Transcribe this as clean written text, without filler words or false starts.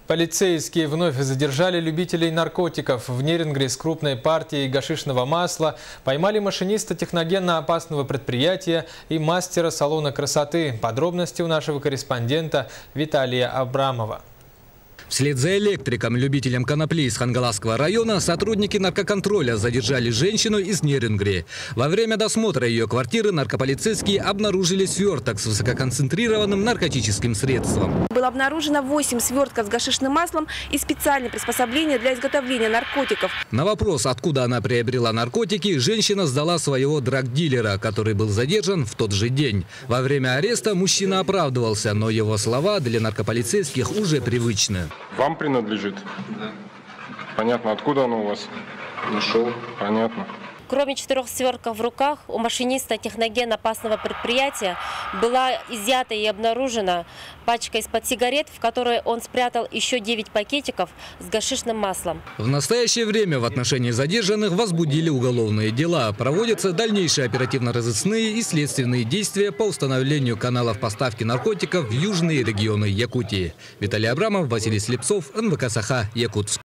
Полицейские вновь задержали любителей наркотиков. В Нерингре с крупной партией гашишного масла поймали машиниста техногенно-опасного предприятия и мастера салона красоты. Подробности у нашего корреспондента Виталия Абрамова. Вслед за электриком-любителем конопли из Хангаласского района сотрудники наркоконтроля задержали женщину из Нерингри. Во время досмотра ее квартиры наркополицейские обнаружили сверток с высококонцентрированным наркотическим средством. Было обнаружено 8 свертков с гашишным маслом и специальные приспособления для изготовления наркотиков. На вопрос, откуда она приобрела наркотики, женщина сдала своего драгдилера, который был задержан в тот же день. Во время ареста мужчина оправдывался, но его слова для наркополицейских уже привычны. Вам принадлежит? Да. Понятно. Откуда оно у вас? Нашел. Понятно. Кроме 4 свертков в руках, у машиниста техноген-опасного предприятия была изъята и обнаружена пачка из-под сигарет, в которой он спрятал еще 9 пакетиков с гашишным маслом. В настоящее время в отношении задержанных возбудили уголовные дела. Проводятся дальнейшие оперативно-розыскные и следственные действия по установлению каналов поставки наркотиков в южные регионы Якутии. Виталий Абрамов, Василий Слепцов, НВК Саха, Якутск.